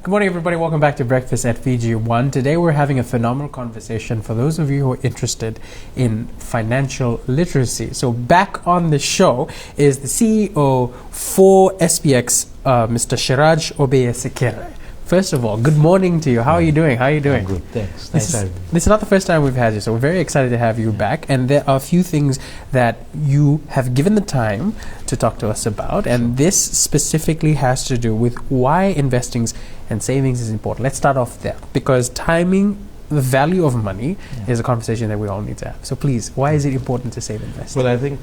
Good morning, everybody. Welcome back to Breakfast at Fiji One. Today, we're having a phenomenal conversation for those of you who are interested in financial literacy. So, back on the show is the CEO for SPX, Mr. Sheraj Obeyesekere. First of all, good morning to you. How are you doing? I'm good, thanks. This is not the first time we've had you, so we're very excited to have you back. And there are a few things that you have given the time to talk to us about, and this specifically has to do with why investing and savings is important. Let's start off there, because timing, the value of money, is a conversation that we all need to have. So please, why is it important to save and invest? Well, I think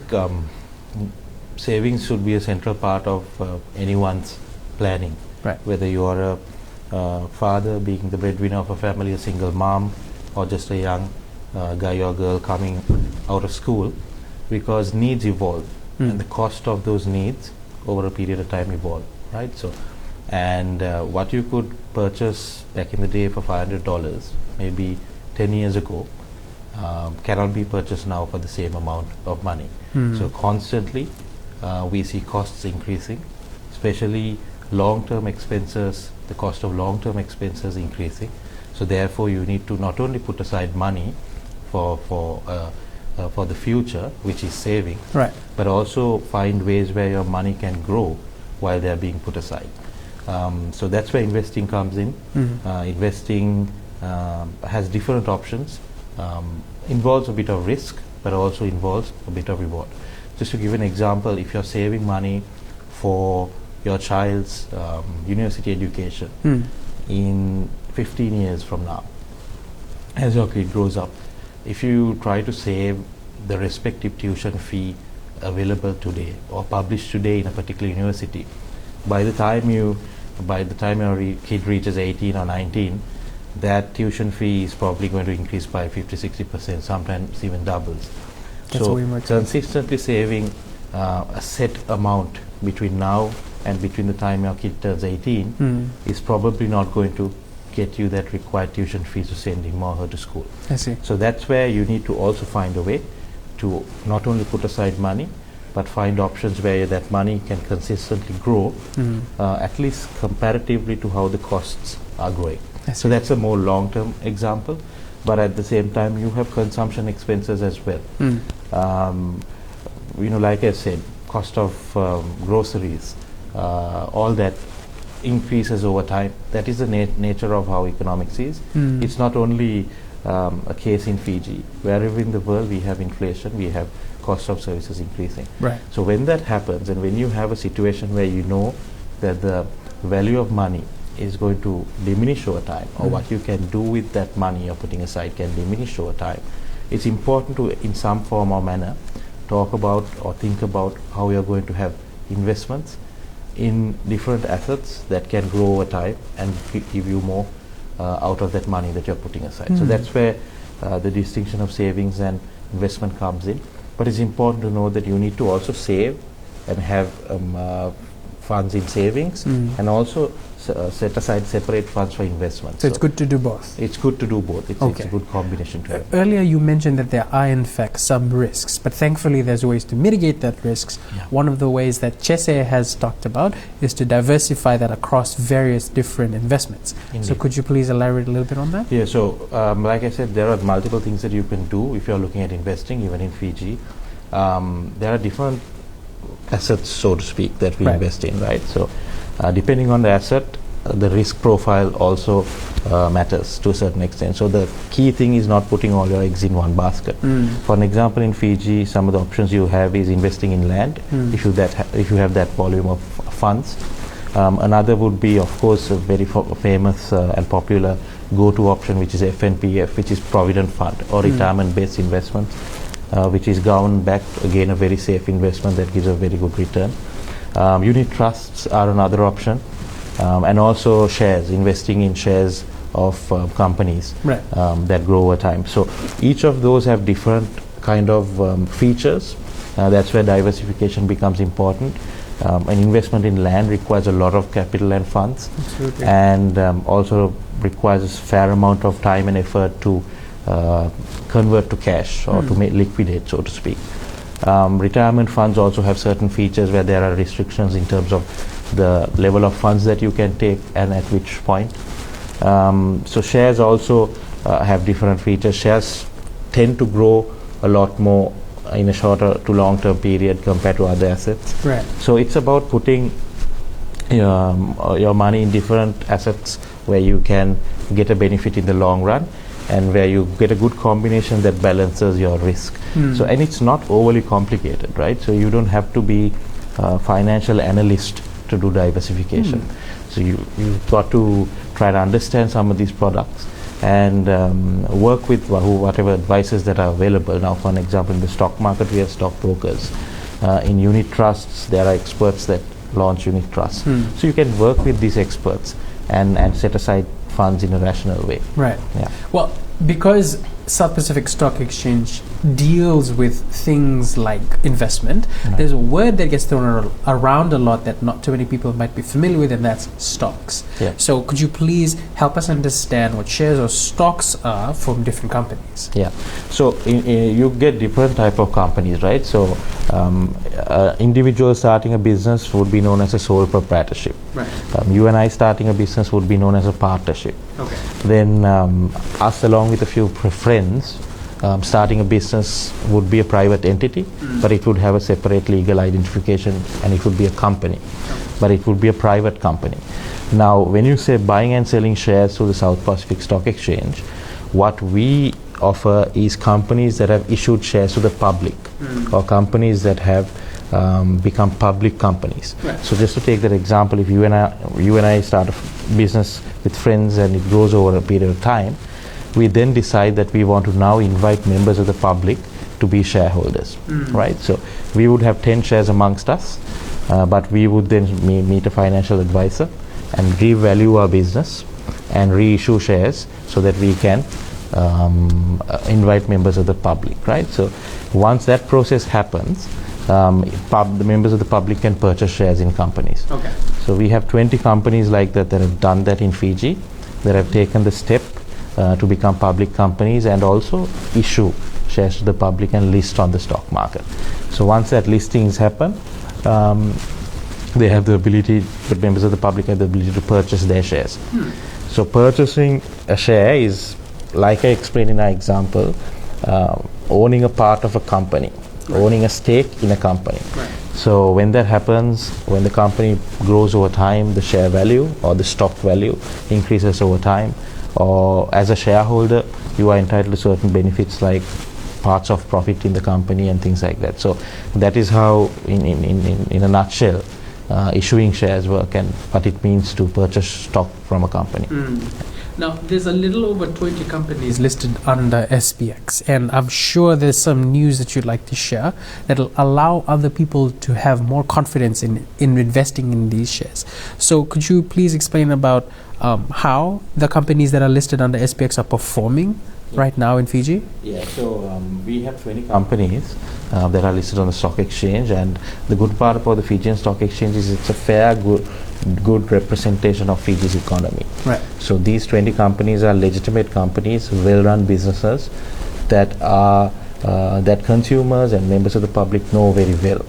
savings should be a central part of anyone's planning. Right. Whether you are a father, being the breadwinner of a family, a single mom, or just a young guy or girl coming out of school, because needs evolve and the cost of those needs over a period of time evolve, right? So, and what you could purchase back in the day for $500, maybe 10 years ago, cannot be purchased now for the same amount of money. So constantly we see costs increasing, especially long-term expenses, the cost of long-term expenses increasing. So therefore you need to not only put aside money for the future, which is saving, right, but also find ways where your money can grow while they are being put aside. So that's where investing comes in. Investing has different options, involves a bit of risk, but also involves a bit of reward. Just to give an example, if you're saving money for your child's university education in 15 years from now, as your kid grows up, if you try to save the respective tuition fee available today or published today in a particular university, by the time your kid reaches 18 or 19, that tuition fee is probably going to increase by 50-60%, sometimes even doubles. That's so consistently saving a set amount between now and between the time your kid turns 18 is probably not going to get you that required tuition fees to send him or her to school. I see. So that's where you need to also find a way to not only put aside money, but find options where that money can consistently grow, at least comparatively to how the costs are growing. So that's a more long-term example, but at the same time you have consumption expenses as well. Like I said, cost of groceries, all that increases over time. That is the nature of how economics is. It's not only a case in Fiji. Wherever in the world we have inflation, we have cost of services increasing. Right. So when that happens, and when you have a situation where you know that the value of money is going to diminish over time, or what you can do with that money you're putting aside can diminish over time, it's important to, in some form or manner, talk about or think about how you're going to have investments in different assets that can grow over time and give you more out of that money that you're putting aside. So that's where the distinction of savings and investment comes in. But it's important to know that you need to also save and have funds in savings and also set aside separate funds for investment. So it's good to do both. It's good to do both. It's a good combination to have. Earlier you mentioned that there are in fact some risks, but thankfully there's ways to mitigate that risks. One of the ways that Chese has talked about is to diversify that across various different investments. Indeed. So could you please elaborate a little bit on that? Yeah, so like I said, there are multiple things that you can do if you're looking at investing, even in Fiji. There are different assets, so to speak, that we invest in, right? So depending on the asset, the risk profile also matters to a certain extent. So the key thing is not putting all your eggs in one basket. For an example, in Fiji, some of the options you have is investing in land, if you have that volume of funds. Another would be, of course, a very famous and popular go-to option, which is FNPF, which is Provident Fund or retirement-based investment, which is government-backed, again a very safe investment that gives a very good return. Unit trusts are another option, and also shares, investing in shares of companies that grow over time. So each of those have different kind of features. That's where diversification becomes important. An investment in land requires a lot of capital and funds. Absolutely. And also requires a fair amount of time and effort to convert to cash or to liquidate, so to speak. Retirement funds also have certain features where there are restrictions in terms of the level of funds that you can take and at which point. So shares also have different features. Shares tend to grow a lot more in a shorter to long term period compared to other assets. Right. So it's about putting your money in different assets where you can get a benefit in the long run and where you get a good combination that balances your risk. So, and it's not overly complicated, right? So you don't have to be a financial analyst to do diversification. So you've got to try to understand some of these products and work with whatever advices that are available. Now, for an example, in the stock market, we have stockbrokers. In unit trusts, there are experts that launch unit trusts. So you can work with these experts and set aside funds in a rational way. Right. Yeah. Well, because South Pacific Stock Exchange deals with things like investment, there's a word that gets thrown around a lot that not too many people might be familiar with, and that's stocks. Yeah. So could you please help us understand what shares or stocks are from different companies? Yeah. So you get different type of companies, right? So individual starting a business would be known as a sole proprietorship. Right. You and I starting a business would be known as a partnership. Okay. Then us along with a few friends starting a business would be a private entity, but it would have a separate legal identification and it would be a company, but it would be a private company. Now, when you say buying and selling shares through the South Pacific Stock Exchange, what we offer is companies that have issued shares to the public or companies that have become public companies. Right. So just to take that example, if you and I start a business with friends and it grows over a period of time, we then decide that we want to now invite members of the public to be shareholders, right? So we would have 10 shares amongst us, but we would then meet a financial advisor and revalue our business and reissue shares so that we can invite members of the public, right? So once that process happens, the members of the public can purchase shares in companies. Okay. So we have 20 companies like that have done that in Fiji, that have taken the step to become public companies and also issue shares to the public and list on the stock market. So once that listings happen, they have the ability, the members of the public have the ability to purchase their shares. So purchasing a share is, like I explained in our example, owning a part of a company, owning a stake in a company. Right. So when that happens, when the company grows over time, the share value or the stock value increases over time, or as a shareholder, you are entitled to certain benefits like parts of profit in the company and things like that. So that is how, in a nutshell, issuing shares work and what it means to purchase stock from a company. Now, there's a little over 20 companies listed under SPX, and I'm sure there's some news that you'd like to share that'll allow other people to have more confidence in investing in these shares. So could you please explain about how the companies that are listed under SPX are performing right now in Fiji? Yeah, so we have 20 companies that are listed on the stock exchange, and the good part about the Fijian Stock Exchange is it's a fair, good representation of Fiji's economy. Right. So these 20 companies are legitimate companies, well-run businesses that are that consumers and members of the public know very well.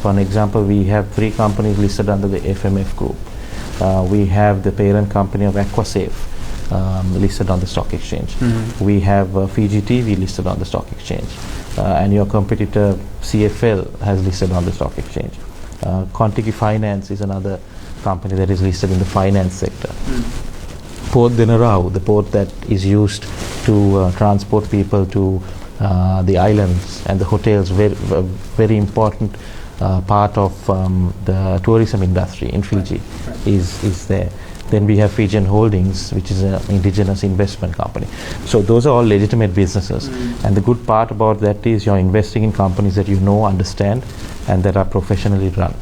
For an example, we have 3 companies listed under the FMF group. We have the parent company of Aquasafe listed on the stock exchange. We have Fiji TV listed on the stock exchange, and your competitor CFL has listed on the stock exchange. Contiki Finance is another company that is listed in the finance sector. Port Denarau, the port that is used to transport people to the islands and the hotels, very important part of the tourism industry in Fiji, is there. Then we have Fijian Holdings, which is an indigenous investment company. So those are all legitimate businesses. And the good part about that is you're investing in companies that you know, understand, and that are professionally run.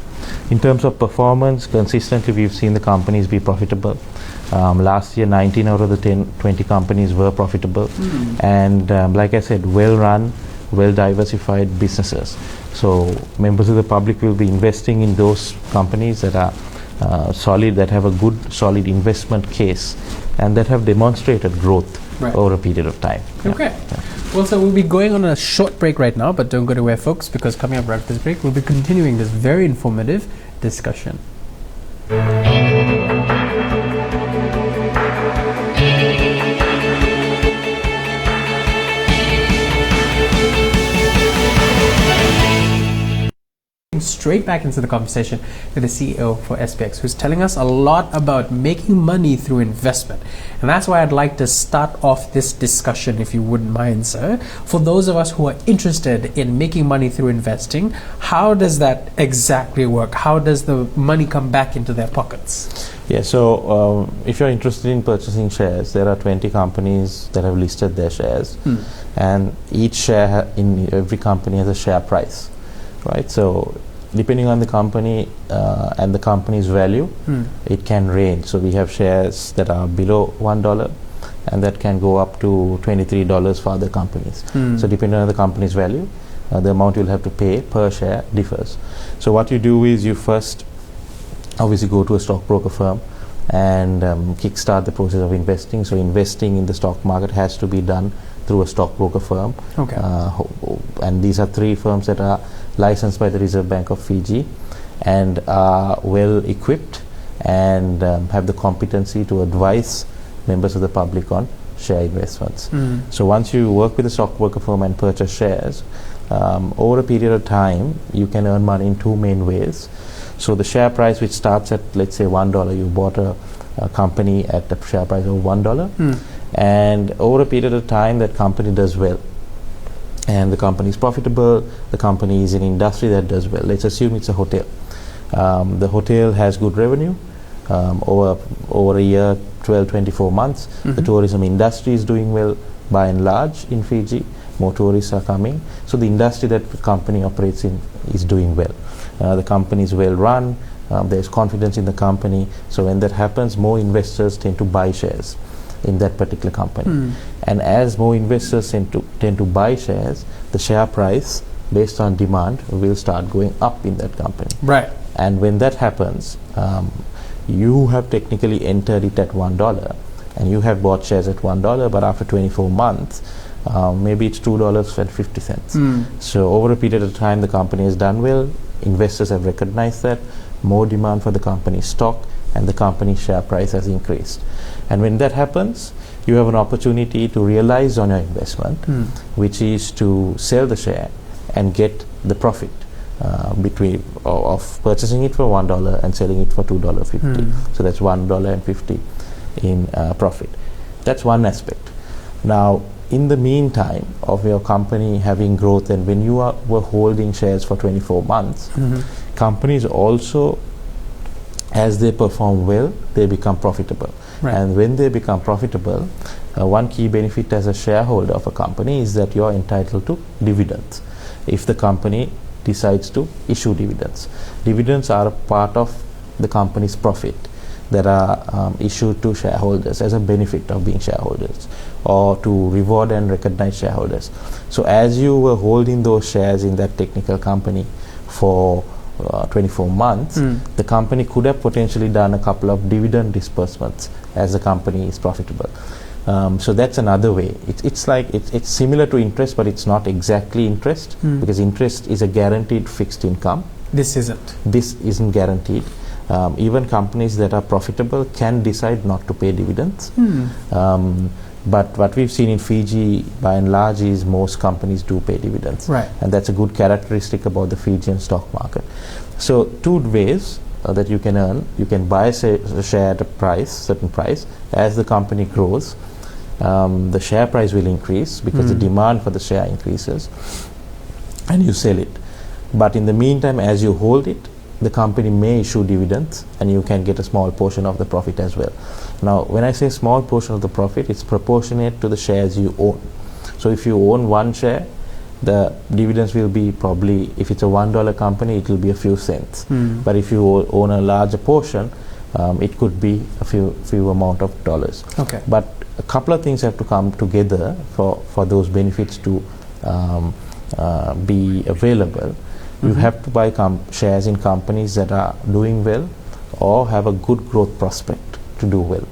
In terms of performance, consistently we've seen the companies be profitable. Last year, 19 out of the 20 companies were profitable. And like I said, well-run, well-diversified businesses. So members of the public will be investing in those companies that are solid, that have a good, solid investment case, and that have demonstrated growth over a period of time. Okay. Well, so we'll be going on a short break right now, but don't go anywhere, folks, because coming up right after this break, we'll be continuing this very informative discussion. straight back into the conversation with the CEO for SPX, who's telling us a lot about making money through investment. And that's why I'd like to start off this discussion, if you wouldn't mind, sir. For those of us who are interested in making money through investing, how does that exactly work? How does the money come back into their pockets? Yeah, so if you're interested in purchasing shares, there are 20 companies that have listed their shares, and each share in every company has a share price, right? So depending on the company and the company's value, it can range. So we have shares that are below $1, and that can go up to $23 for other companies. So depending on the company's value, the amount you'll have to pay per share differs. So what you do is you first obviously go to a stockbroker firm and kickstart the process of investing. So investing in the stock market has to be done through a stockbroker firm. Okay. And these are 3 firms that are licensed by the Reserve Bank of Fiji and are well equipped and have the competency to advise members of the public on share investments. So once you work with a stockbroker firm and purchase shares, over a period of time you can earn money in 2 main ways. So the share price, which starts at, let's say, $1, you bought a company at the share price of $1, and over a period of time that company does well, and the company is profitable, the company is in an industry that does well. Let's assume it's a hotel. The hotel has good revenue over a year, 12, 24 months. The tourism industry is doing well by and large in Fiji. More tourists are coming. So the industry that the company operates in is doing well. The company is well run. There's confidence in the company. So when that happens, more investors tend to buy shares in that particular company. And as more investors tend to buy shares, the share price based on demand will start going up in that company. Right. And when that happens, you have technically entered it at $1 and you have bought shares at $1, but after 24 months, maybe it's $2.50. So over a period of time, the company has done well. Investors have recognized that, more demand for the company's stock, and the company's share price has increased. And when that happens, you have an opportunity to realize on your investment, which is to sell the share and get the profit of purchasing it for $1 and selling it for $2.50. So that's $1.50 in profit. That's one aspect. Now, in the meantime of your company having growth, and when you were holding shares for 24 months, companies also, as they perform well, they become profitable. Right. And when they become profitable, one key benefit as a shareholder of a company is that you are entitled to dividends if the company decides to issue dividends. Dividends are a part of the company's profit that are issued to shareholders as a benefit of being shareholders, or to reward and recognize shareholders. So as you were holding those shares in that technical company for 24 months, the company could have potentially done a couple of dividend disbursements as the company is profitable. So that's another way. It's similar to interest, but it's not exactly interest, because interest is a guaranteed fixed income. This isn't. This isn't guaranteed. Even companies that are profitable can decide not to pay dividends. But what we've seen in Fiji, by and large, is most companies do pay dividends. Right. And that's a good characteristic about the Fijian stock market. So 2 ways that you can earn. You can buy a share at a certain price. As the company grows, the share price will increase because the demand for the share increases, and you sell it. But in the meantime, as you hold it, the company may issue dividends, and you can get a small portion of the profit as well. Now, when I say small portion of the profit, it's proportionate to the shares you own. So if you own 1 share, the dividends will be probably, if it's a $1 company, it will be a few cents. But if you own a larger portion, it could be a few amount of dollars. Okay. But a couple of things have to come together for those benefits to be available. You have to buy shares in companies that are doing well or have a good growth prospect to do well.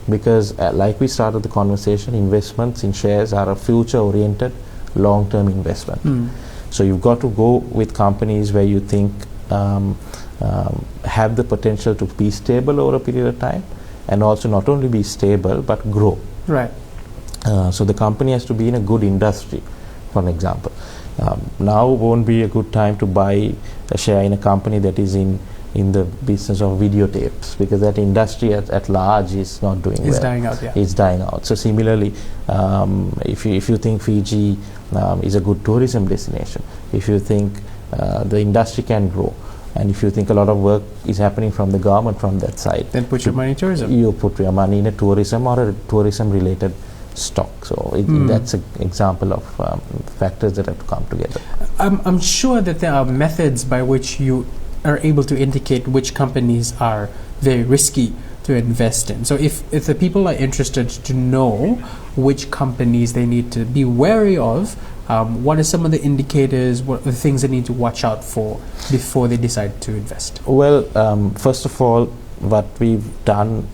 Because like we started the conversation, investments in shares are a future-oriented, long-term investment. So you've got to go with companies where you think have the potential to be stable over a period of time, and also not only be stable but grow. Right. So the company has to be in a good industry, for an example. Now won't be a good time to buy a share in a company that is in the business of videotapes, because that industry at large is not doing well. It's dying out, yeah. It's dying out. So similarly, if you think Fiji is a good tourism destination, if you think the industry can grow, and if you think a lot of work is happening from the government from that side, then put your money in tourism. You put your money in a tourism or a tourism-related stock. So that's an example of factors that have to come together. I'm sure that there are methods by which you are able to indicate which companies are very risky to invest in. So if the people are interested to know which companies they need to be wary of, what are some of the indicators, what are the things they need to watch out for before they decide to invest? Well, first of all, what we've done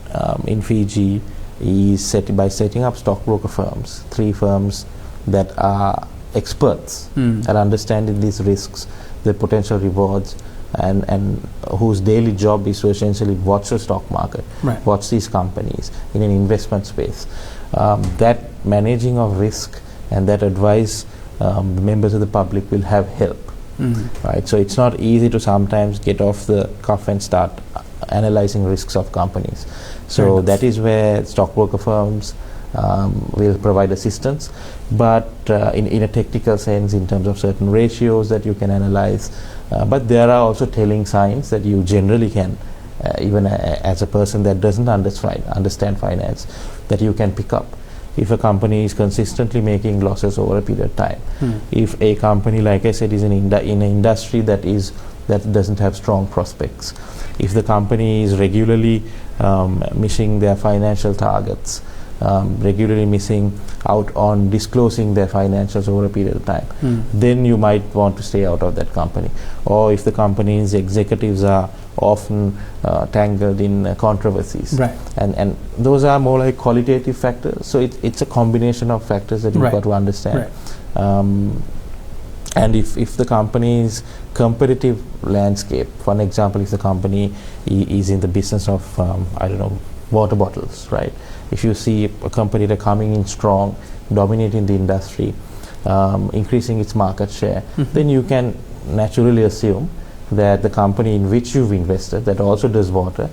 in Fiji is by setting up stockbroker firms, 3 firms that are experts at understanding these risks, the potential rewards, and whose daily job is to essentially watch the stock market, watch these companies in an investment space. That managing of risk and that advice, members of the public will have help. Right? So it's not easy to sometimes get off the cuff and start analyzing risks of companies. So that is where stockbroker firms will provide assistance, but in a technical sense, in terms of certain ratios that you can analyze. But there are also telling signs that you generally can, even as a person that doesn't understand finance, that you can pick up. If a company is consistently making losses over a period of time, if a company, like I said, is in an industry that doesn't have strong prospects, if the company is regularly missing their financial targets, regularly missing out on disclosing their financials over a period of time, then you might want to stay out of that company. Or if the company's executives are often tangled in controversies, and those are more like qualitative factors. So it's a combination of factors that you've got to understand. And if the company's competitive landscape, for an example, if the company is in the business of water bottles, right? If you see a company that coming in strong, dominating the industry, increasing its market share, then you can naturally assume that the company in which you've invested that also does water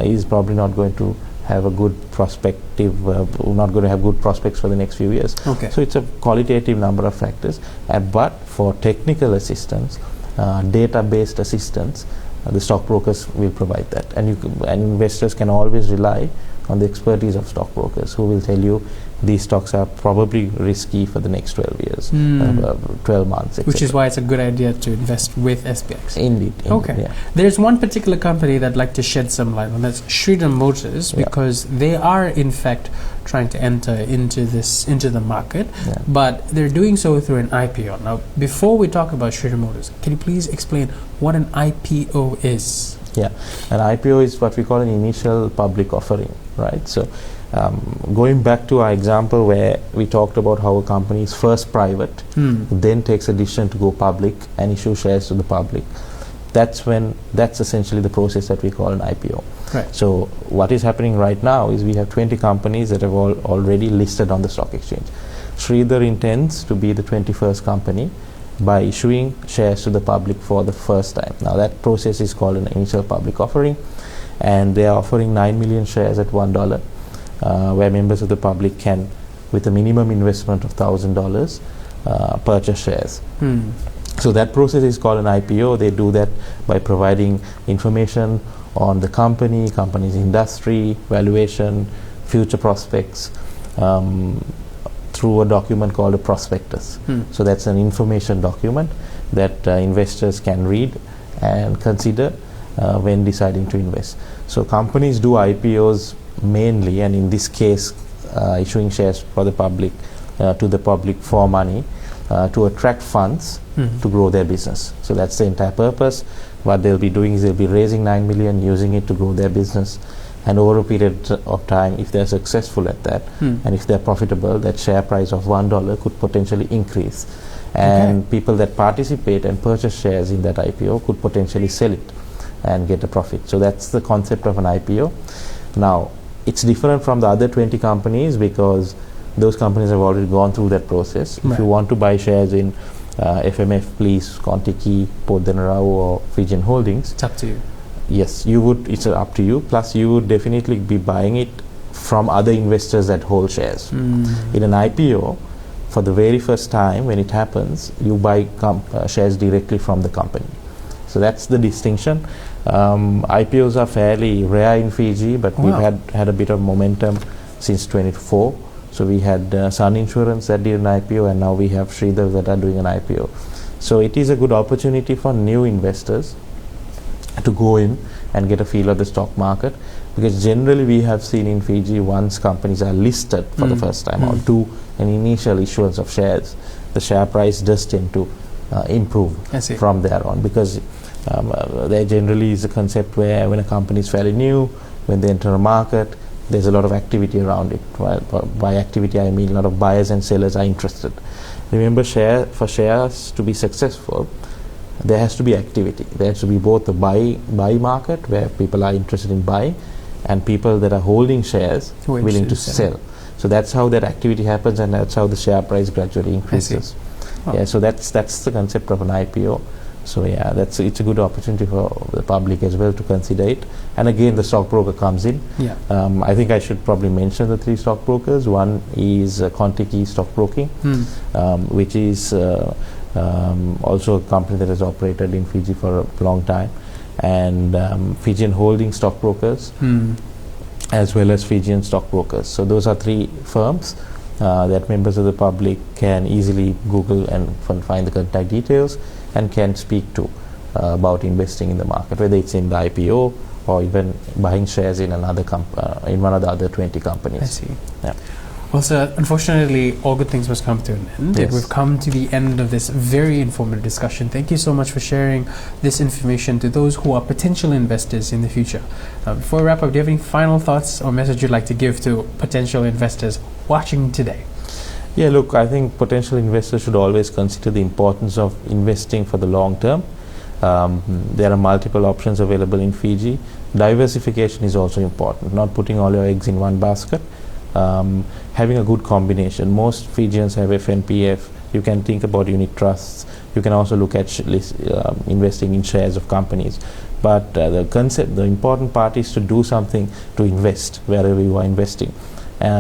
is probably not going to have a good not going to have good prospects for the next few years. So it's a qualitative number of factors, but for technical assistance, data-based assistance, the stockbrokers will provide that, and investors can always rely on the expertise of stockbrokers who will tell you these stocks are probably risky for the next 12 years, 12 months, etc. Which is why it's a good idea to invest with SPX. Indeed. Yeah. There's one particular company that I'd like to shed some light on. That's Sridhar Motors, because they are in fact trying to enter into the market, but they're doing so through an IPO. Now, before we talk about Sridhar Motors, can you please explain what an IPO is? Yeah, an IPO is what we call an initial public offering, right? So going back to our example where we talked about how a company is first private, then takes a decision to go public and issue shares to the public, that's essentially the process that we call an IPO. So what is happening right now is we have 20 companies that have already listed on the stock exchange. Sridhar intends to be the 21st company by issuing shares to the public for the first time. Now that process is called an initial public offering, and they are offering 9 million shares at $1, where members of the public can, with a minimum investment of $1,000, purchase shares. So that process is called an IPO. They do that by providing information on the company's industry, valuation, future prospects, through a document called a prospectus. So that's an information document that investors can read and consider when deciding to invest. So companies do IPOs mainly, and in this case issuing shares for the public, to the public for money, to attract funds to grow their business. So that's the entire purpose. What they'll be doing is they'll be raising 9 million, using it to grow their business, and over a period of time, if they're successful at that, and if they're profitable, that share price of $1 could potentially increase, and people that participate and purchase shares in that IPO could potentially sell it and get a profit. So that's the concept of an IPO. Now, it's different from the other 20 companies because those companies have already gone through that process. If you want to buy shares in FMF, please, Kontiki, Port Denarau or Fijian Holdings. It's up to you. Yes, you would. It's up to you. Plus, you would definitely be buying it from other investors that hold shares. In an IPO, for the very first time when it happens, you buy shares directly from the company. So that's the distinction. IPOs are fairly rare in Fiji, but we've had a bit of momentum since 2024. So we had Sun Insurance that did an IPO, and now we have Sridhar that are doing an IPO. So it is a good opportunity for new investors to go in and get a feel of the stock market, because generally we have seen in Fiji, once companies are listed for the first time or do an initial issuance of shares, the share price does tend to improve from there on, because there generally is a concept where when a company is fairly new, when they enter a market, there's a lot of activity around it. Well, by activity I mean a lot of buyers and sellers are interested. Remember, for shares to be successful, there has to be activity. There has to be both the buy market where people are interested in buying, and people that are holding shares willing to sell. So that's how that activity happens, and that's how the share price gradually increases. Yeah, so that's the concept of an IPO. So yeah, it's a good opportunity for the public as well to consider it. And again, the stockbroker comes in. I think I should probably mention the 3 stockbrokers. One is Kontiki Stockbroking, which is also a company that has operated in Fiji for a long time, and Fijian Holding Stockbrokers, as well as Fijian Stockbrokers. So those are 3 firms that members of the public can easily Google and find the contact details and can speak to about investing in the market, whether it's in the IPO or even buying shares in another in one of the other 20 companies. I see. Yeah. Well, sir, unfortunately, all good things must come to an end. Yes. We've come to the end of this very informative discussion. Thank you so much for sharing this information to those who are potential investors in the future. Before we wrap up, do you have any final thoughts or message you'd like to give to potential investors watching today? Yeah, look, I think potential investors should always consider the importance of investing for the long term. There are multiple options available in Fiji. Diversification is also important, not putting all your eggs in one basket. Having a good combination. Most Fijians have FNPF. You can think about unit trusts. You can also look at investing in shares of companies. But the important part is to do something to invest wherever you are investing.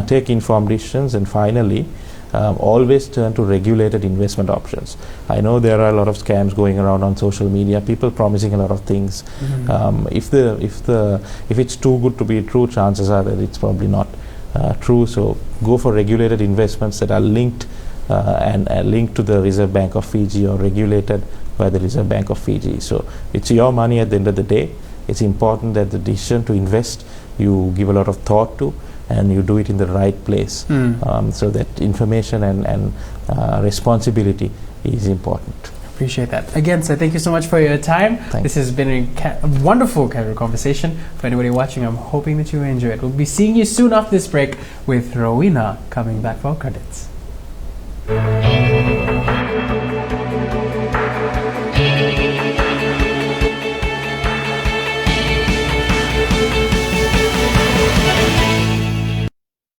Take informed decisions, and finally, always turn to regulated investment options. I know there are a lot of scams going around on social media, people promising a lot of things. If it's too good to be true, chances are that it's probably not true. So go for regulated investments that are linked and linked to the Reserve Bank of Fiji or regulated by the Reserve Bank of Fiji. So it's your money at the end of the day. It's important that the decision to invest you give a lot of thought to, and you do it in the right place, so that information and responsibility is important. Appreciate that. Again, sir, thank you so much for your time. This has been a wonderful casual conversation. For anybody watching, I'm hoping that you enjoy it. We'll be seeing you soon after this break with Rowena coming back for credits.